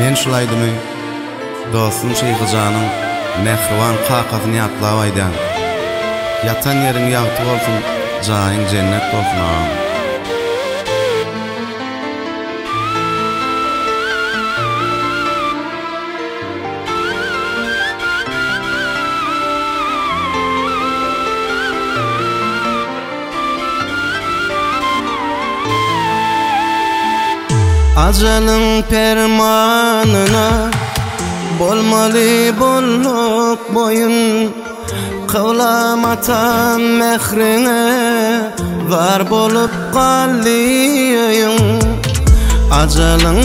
Men şulaydymy? Dostum Şeyhyjanyň Mehriban kakasyny ýatlap aýdan. Yatan ýeriň ýagty bolsun, jaýyň cennet bolsun ağam. Ajalyň permanyna bolmaly bolluk boyun, kıwlamatam mehriňe var bolup galýyň. Ajalyň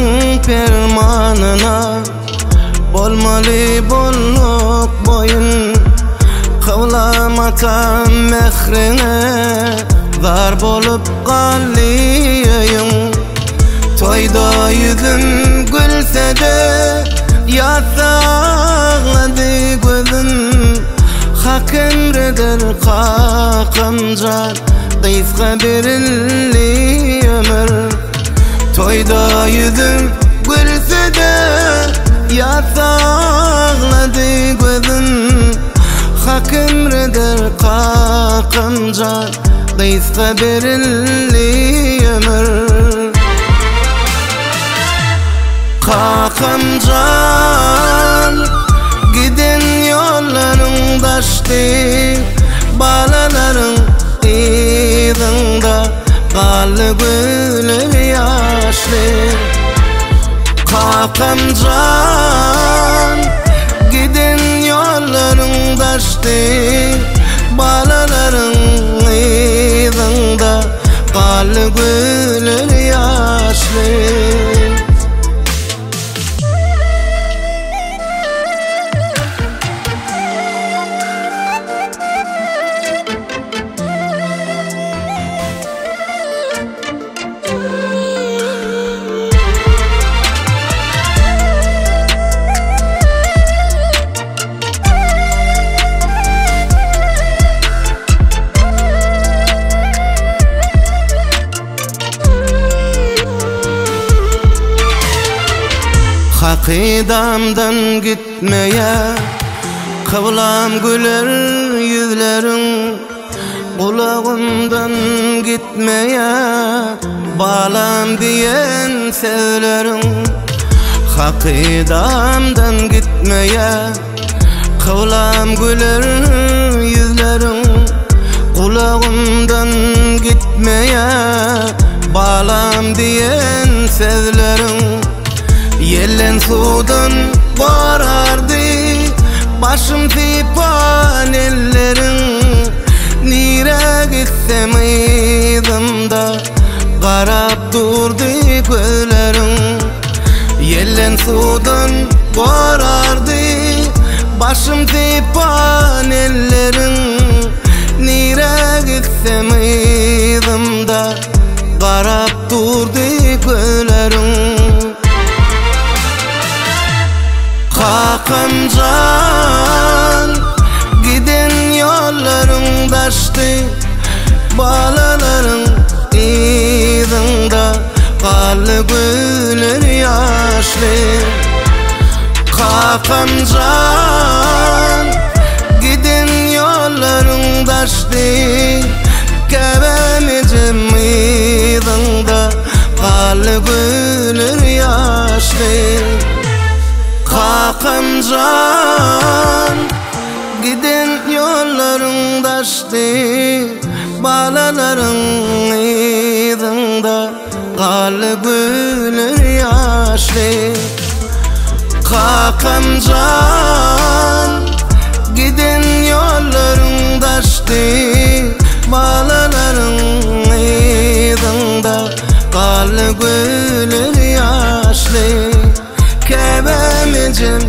permanyna bolmaly bolluk boyun, kıwlamatam mehriňe var bolup galýyň. Toyda yüzüm gülse-de ýatlady gözüm, hak emreder kakam-jan gysga berilli ömür. Toyda yüzüm gülse-de ýatlady gözüm, hak emreder kakam-jan gysga berilli ömür. Kakam-jan giden yollarың daşdy, balalaryň ýzyňda galy güler ýaşly. Kakam-jan giden yollarың daşdy, balalaryň ýzyňda galy güler ýaşly. Hakydamdan gitmeýe kıwlam güler yüzleriň, kulagymdan gitmeýe balam diýen sözleriň. Hakydamdan gitmeýe kıwlam güler yüzleriň, kulagymdan gitmeýe balam diýen sözleriň. Yellen sudan barardy başym tipan elleriň, nire gitsem ýzymda garap durdy gözleriň. Yellen sudan barardy başym tipan elleriň, nire gitsem ýzymda garap durdy gözleriň. Kakam-jan giden yollarың daşdy, balalaryň ýzyňda galy güler ýaşly. Kakam-jan giden yollarың daşdy, käbemejim ýzyňda galy güler ýaşly. Kakam-jan giden yollarың daşdy, balalaryň ýzyňda galy güler ýaşly. Kakam-jan giden yollarың daşdy, balalaryň ýzyňda galy güler ýaşly. Käbemejim